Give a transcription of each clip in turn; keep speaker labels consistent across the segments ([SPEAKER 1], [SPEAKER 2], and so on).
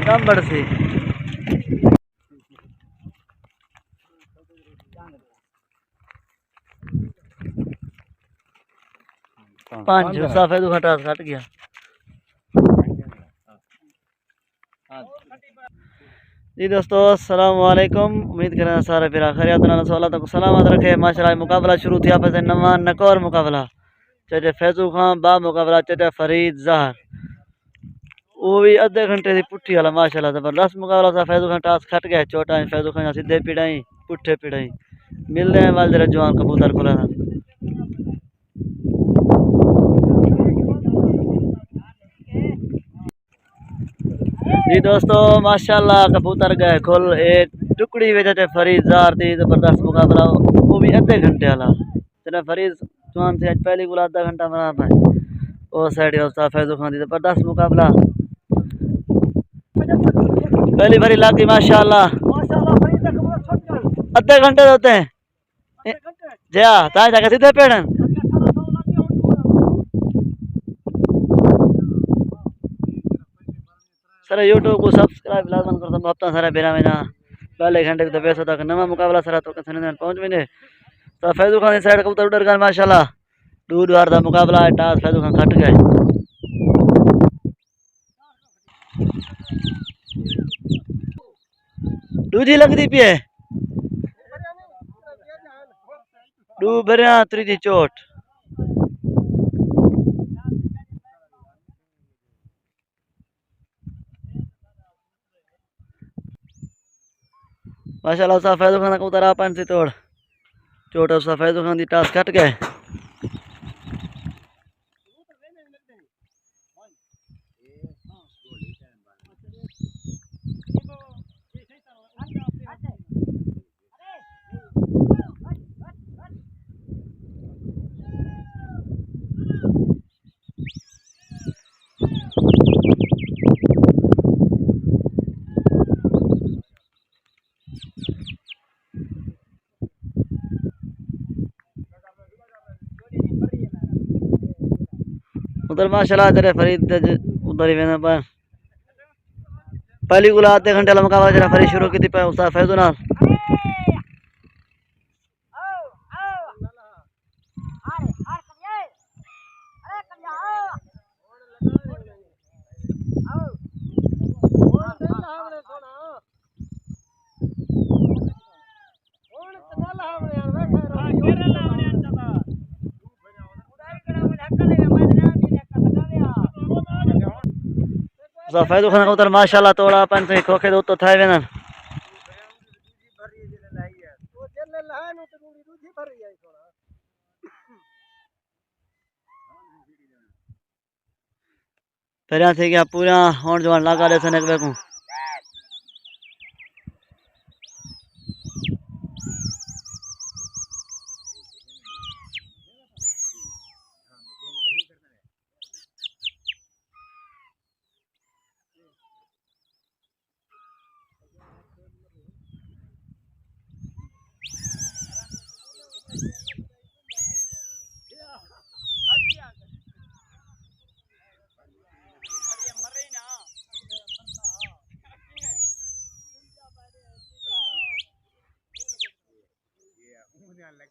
[SPEAKER 1] कंबड़ से पांच सफेद घटा कट गया। जी दोस्तों अस्सलाम वालेकुम, उम्मीद करें सारे फिर खैरियत अल्लाह तक सलामत रखे। माशाल्लाह मुकाबला शुरू थिया पे नवा नकोर मुकाबला चटे फैजू खान बा मुकाबला चटे फरीद जहर वो भी अद्धे घंटे की पुट्ठी वाला माशाल्लाह जबरदस्त मुकाबला था। फैजू खान टास खट गए चोटा फैजू खान सीधे पिड़ाई पुट्ठे पिड़ाई मिलते हैं वाल जरा जवान कबूतर खुला था। जी दोस्तों माशाल्लाह कबूतर गए खुल टुकड़ी वजह फरीद जार थी जबरदस्त मुकाबला वो भी अद्धे घंटे वाला चले फरीद जवान से पहली गुला आधा घंटा बना था वो साइड फैजू खान थी जबरदस्त मुकाबला पहली भरी लागी माशाल्लाह अद्धे घंटे होते हैं जया ताए जाके सीधे पेड़न सर यूट्यूब को सब्सक्राइब लाजमन कर दो हफ्ता सारा बेरा में ना पहले घंटे के बेस तक नवा मुकाबला सारा तो पहुंच में तो फैजू खान साइड कबूतर उड़र गए माशाल्लाह दूध वार का मुकाबला है टास फैजू खान खट गए दूजी लगती पी है दू भरिया त्रीजी चोट माशाल्लाह सा फैजू खान कबूतर आपन से तोड़ चोट सा फैजू खान दी टास कट गए। उधर माशाल्लाह तेरे फरीद उधर ही वेना पर पहली गुला आधे घंटे वाला मुकाबला जरा फरीद शुरू की थी उस्ताद फैजू नाल फैजू खान कबूतर माशाल्लाह तोड़ा अपन से खोखे दो तो थाए वेना फिर थे गया पूरा होड़ जवान लगा दे सने को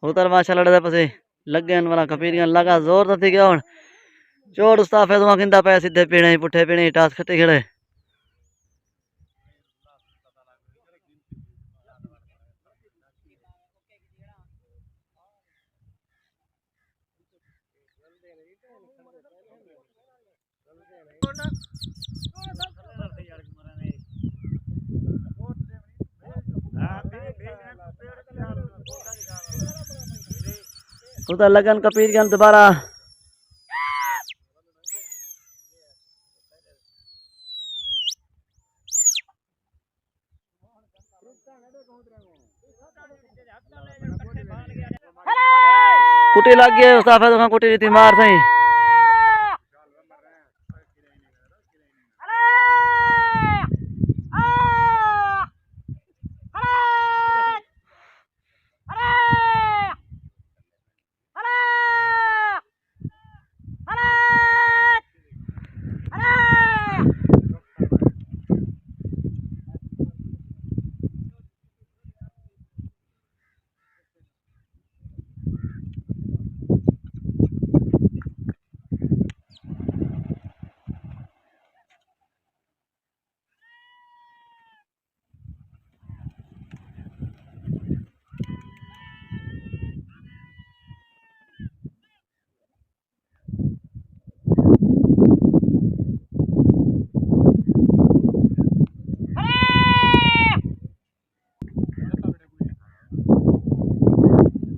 [SPEAKER 1] उतर माशाल्लाह लड़े पसे लग गए वाला कपीरियां लगा जोर तो थी गया हुन चोट उस्ताद फैजू खान किंदा पे सीधे पीणे पुठे पीणे टास खटे खड़े उधर लगन कपीर गन दोबारा कुटी लग गई उस्ताद फैजू खान कुटी थी मार सही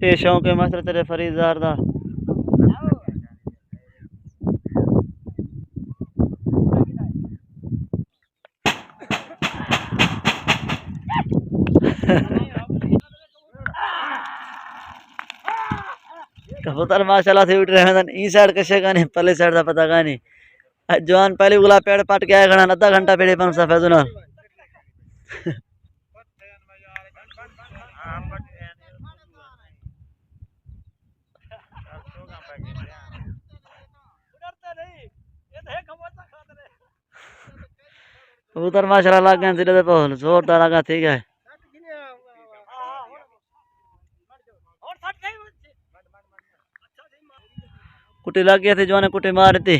[SPEAKER 1] ये शौक है मास्टर तेरे फरीदार दा। कबूतर माशाल्लाह से उठ रहे हैं ई साइड कशे का नहीं पल्ले साइड का पता का नहीं जवान पहले गुला पेड़ पाट के आए खड़ा आधा घंटा पेड़े पर सफेद ना कबूतर माशाल्लाह लग गए धीरे धीरे जोरदार लगा ठीक है कुटी लग गई थी जो ने कुटी मारी थी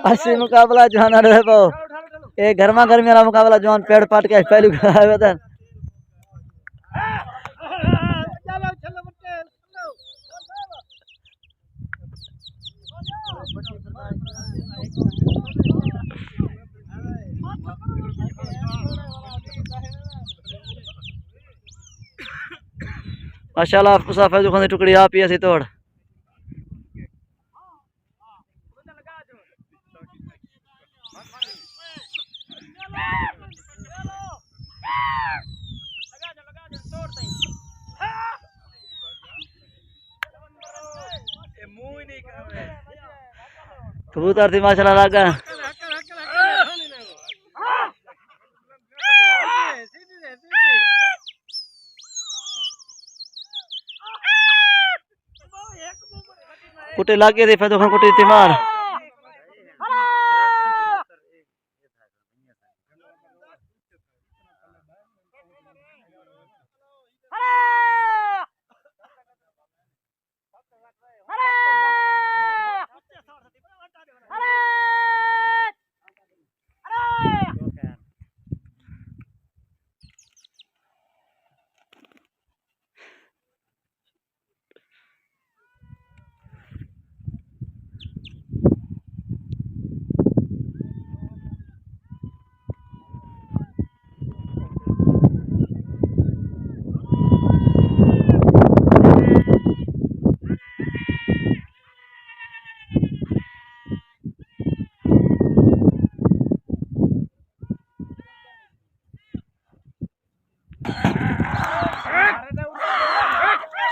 [SPEAKER 1] अस्सी मुकाबला जवान रहे पो ये गर्मा गर्मी वाला मुकाबला जवान पेड़ पाट के पहलू आवे था माशाल्लाह मुसाफिर जो टुकड़ी आप ही ऐसी तोड़ कबूतर थी माशाल्लाह लगा कुटे लागे थी फिर कुटी थी मार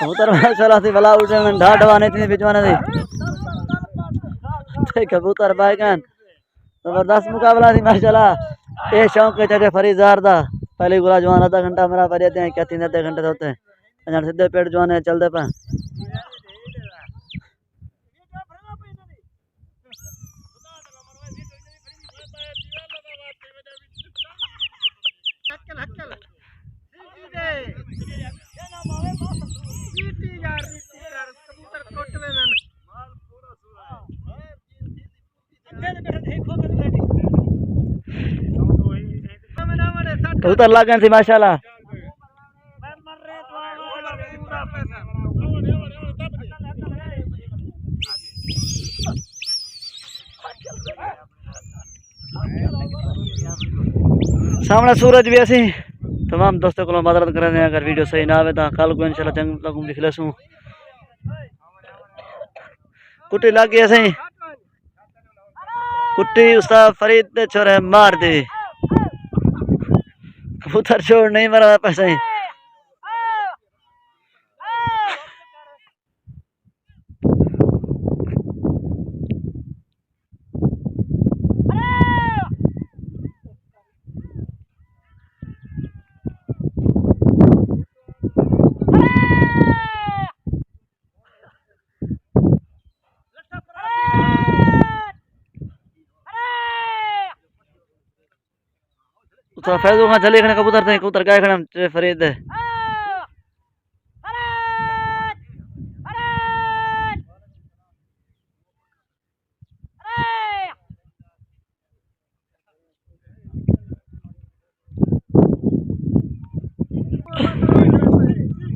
[SPEAKER 1] कबूतर माशाल्लाह से भला उठे में ढाड वाने थी बिचवाने थी कबूतर बैगन जबरदस्त मुकाबला थी माशाल्लाह ये शौक के चटे फरीदार दा पहले गुला जवान आधा घंटा मेरा पर देते हैं क्या 3 घंटे होते हैं सीधे पेट जवान है चलते पे कबूतर लग गए थी माशाल्लाह सामने सूरज भी ऐसी तमाम दोस्तों को मदद कर रहे हैं अगर वीडियो सही ना आवे तो कल को इंशाल्लाह चंग लगूं लिख लेसूं कुटी लग गई ऐसे कुट्टी उस्ताद फरीद ने छोरे मार दी कबूतर छोड़ नहीं मरा पैसे दोस्तों फैजू खां चले खड़े कबूतर थे कबूतर गाय खड़े चटे फरीद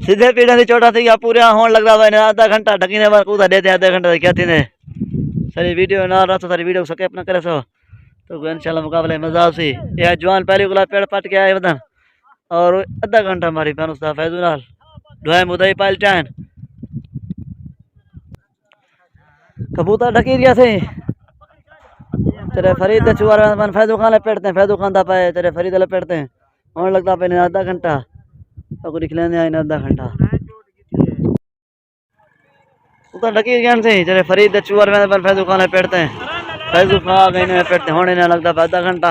[SPEAKER 1] सीधे पीढ़े की चोटा थी पूरा होने लगता भाई आधा घंटा ढकीने बाद कबूतर देते आधे घंटे क्या थी ने सारी वीडियो ना रहा सारी वीडियो सके अपना करे सो तो इंशाल्लाह मुकाबले मजा आसी यह जवान पहली गुलाब पेड़ पट के आए बदन और आधा घंटा हमारी फैन उस्ताद फैजू नाल ढुआई मुदई पालटान कबूतर ढकी गया थे तेरे फरीद चुआर मन फैजू खान लपेटते हैं फैजू खान पाए तेरे फरीद लपेटते हैं होने लगता पहले आधा घंटा तो लिख लेने आए आधा घंटा उतर ढकी गया थे तेरे फरीद चुआर मन फैजू खान लपेटते हैं फैजू खा गए लपेटते होने ना लगता आधा घंटा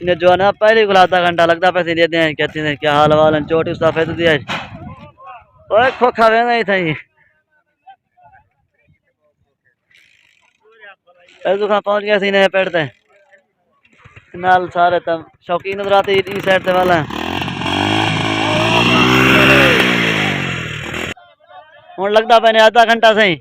[SPEAKER 1] इन्हें जो है ना पहले गुला आधा घंटा लगता पैसे देते हैं कहते हैं क्या हाल वाल चोट उसका फैजू दिया ओए खोखा वेंदा ही था फैजू खां पहुंच गया सी ने पेड़ते नाल सारे तम शौकीन उधर आते ई साइड से वाला हुन लगता पैने आधा घंटा सही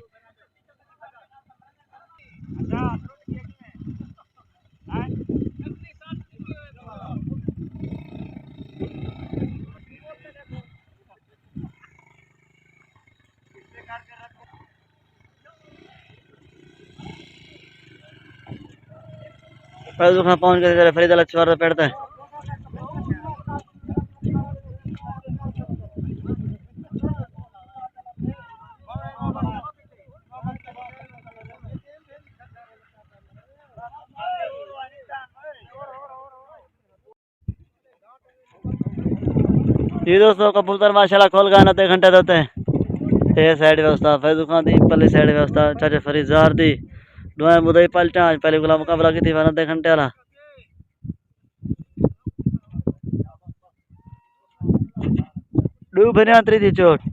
[SPEAKER 1] फैजू खां पहुंच गए तेरे फरीद चुआर पेड़ते जी दोस्तों कबूतर माशाल्लाह खोल गए आधे घंटे देते हैं ये साइड व्यवस्था फैजू खान दी पल्ली साइड व्यवस्था चाचे फरीजार दी दुआएं मुदई पलटा आज पहले गुला मुकाबला की थी आधे घंटे वाला डू भरिया त्री थी चोट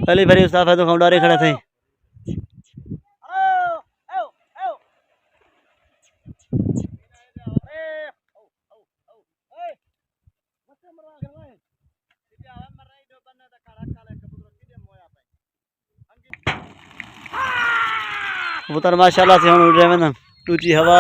[SPEAKER 1] पहली भरी उस्ताद फैजू खां उड़ारे खड़े थे कबूतर माशाल्लाह से हुन उड़ रहे हैं ऊंची हवा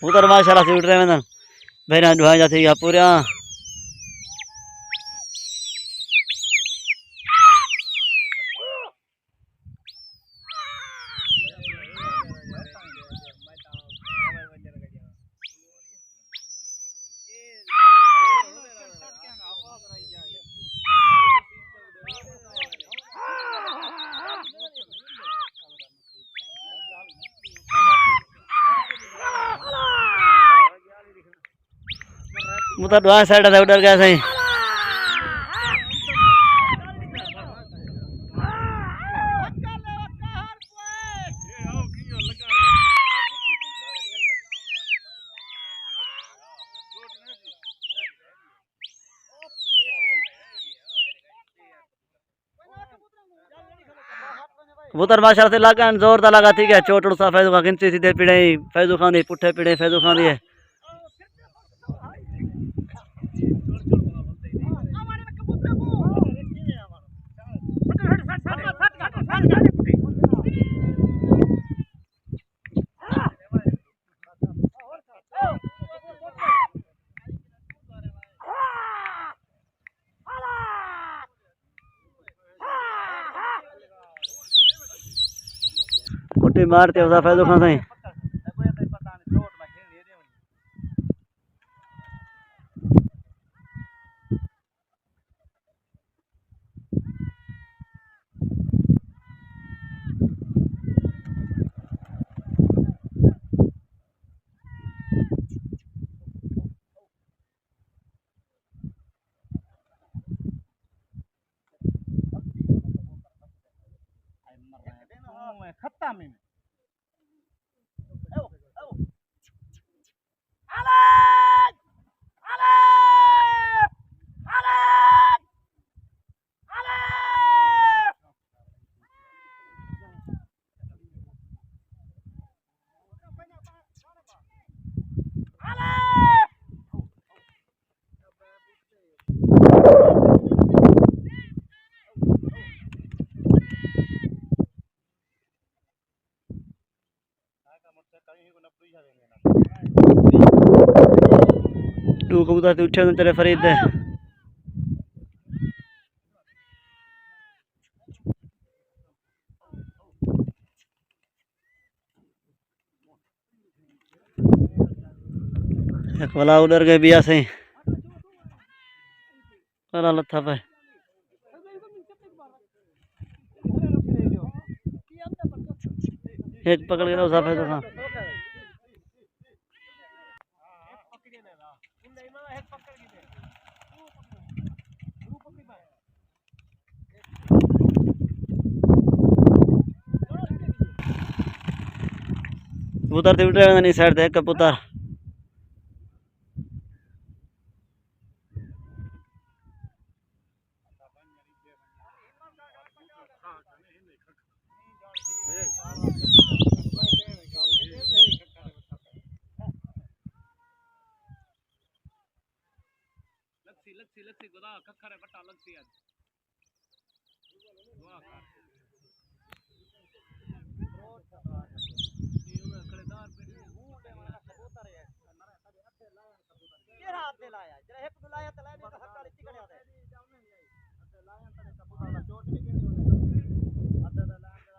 [SPEAKER 1] कबूतर माशाल्लाह से उड़ रहे हैं बहना ढुआ जाती है पूरा मुता ढुआ साइड से उड़ गया सही कबूतर माशाल्लाह से लगा जोरदार लगा ठीक है चोट उड़सा फैजू खान गिनती सीधे पिड़े फैजू खान दी पुठे पिड़े फैजू खान दी है कुट्टी मारते उसा फैजू खान साईं तू कबूतर उठे तेरे फरीद दे एक वाला उधर गए बिया से वाला लथा पे एक पकड़ के उसा फैजू खान कबूतर ते उठे नहीं साइड ते कबूतर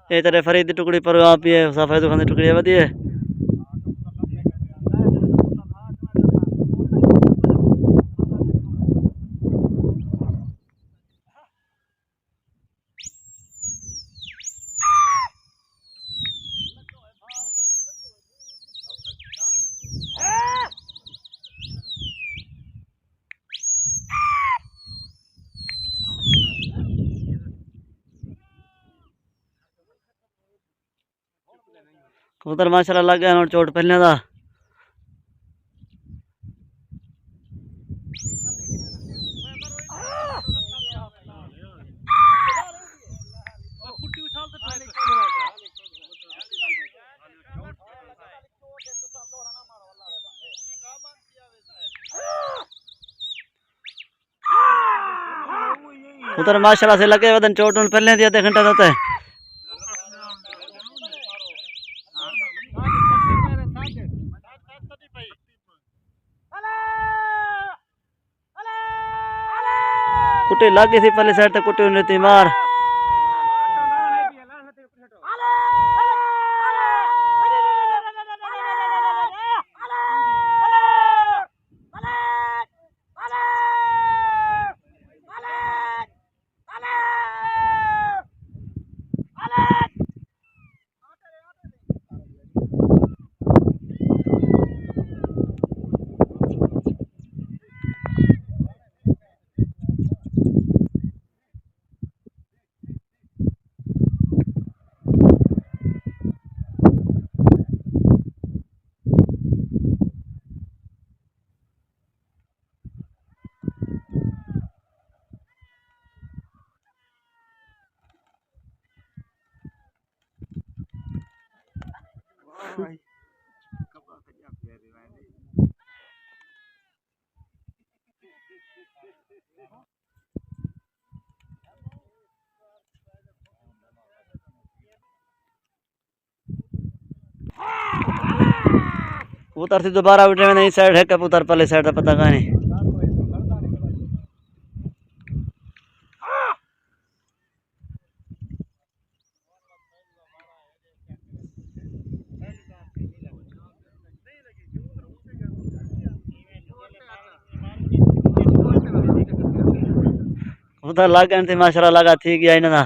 [SPEAKER 1] ये तेरे फरीद दी टुकड़ी पर आप ये सफेद खान दी टुकड़ी है वधी है कबूतर माशाल्लाह लग गया चोट पहले दा कबूतर माशाल्लाह से लगे वदन चोट पहले दी आधे घंटा होता है कुट्टी लग गई थी पहले साइड तक कुट्टी उन्हें थी मार कबूतर से दोबारा उठे में नहीं साइड है कबूतर पहले साइड का पता कहाँ नहीं। कबूतर लाग गए थे माशाल्लाह लगा थी गया इन्हें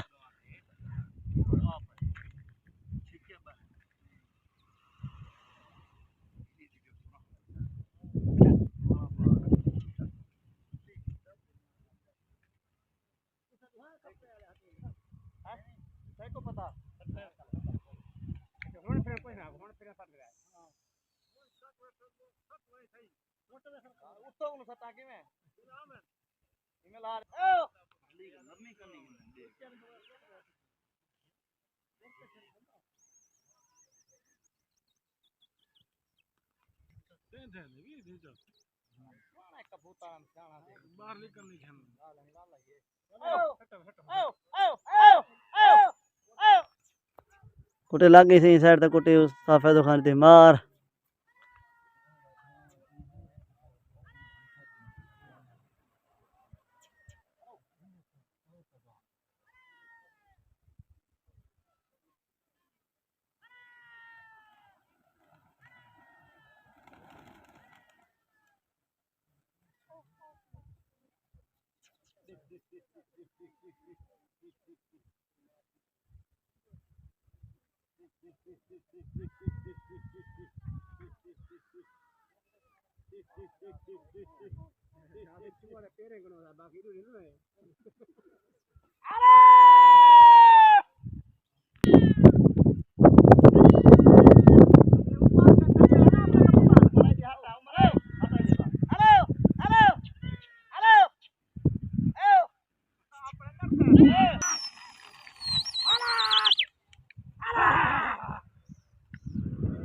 [SPEAKER 1] कुटे लग गई थी साइड तक कुटे साफे तो खानी थी मार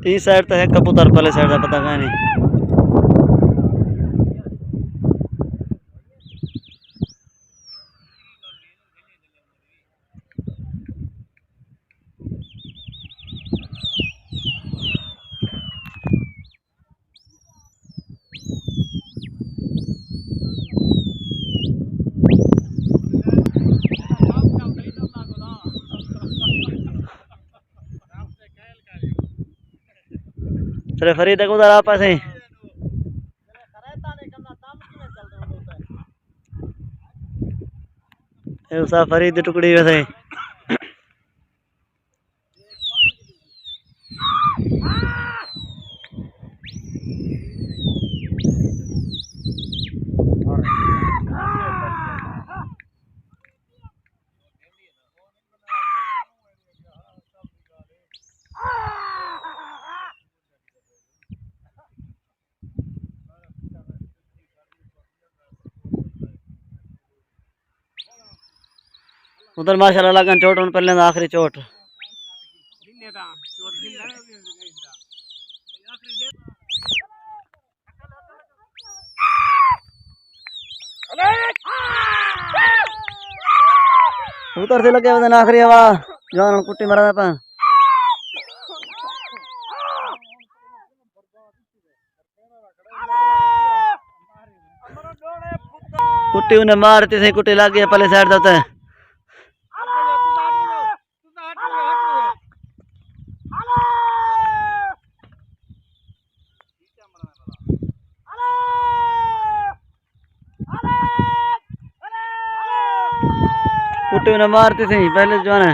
[SPEAKER 1] इस साइड तो है कबूतर पहले साइड का पता कहाँ नहीं। चले फरीद तक उधर आप ऐसे उसा फरीद टुकड़ी वैसे उधर माशाल्लाह लगन चोट उन पहले आखिरी चोट उधर से लगे उधर आखिरी हवा जान कुट्टी मारा था कुट्टी उन्हें मारती सही कुट्टी लग गई पहले साइड होता है कुट्टी उन्हें मारती सही पहले जो है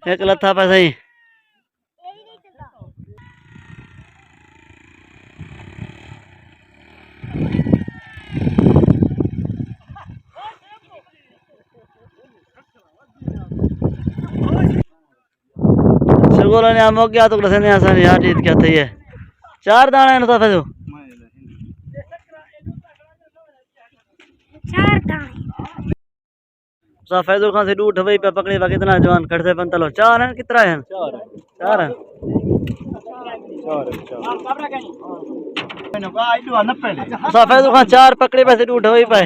[SPEAKER 1] एक लथा पे सही शगोला ने आमो गया तो लसने आसान यार जीत क्या थी है 4 दाने न तो फैजो
[SPEAKER 2] 4 दाने
[SPEAKER 1] सा फैजो खान से डूठ वही पे पकड़े बा कितना जवान खड़से पंतलो 4 हैं कितना है 4 हैं सा फैजो खान 4 पकड़े पे से डूठ वही पे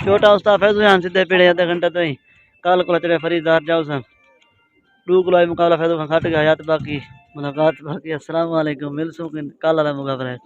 [SPEAKER 1] छोटा उस्ताद फैजो यहाँ सीधे पीड़े आधे घंटे तो ही कल को चले फरीदार जाओ सन डू गुलाई मुकाबला फैजो खान खट गया याद बाकी मुलाकात बाकी अस्सलाम वालेकुम मिलसूं कल वाला मुकाबला है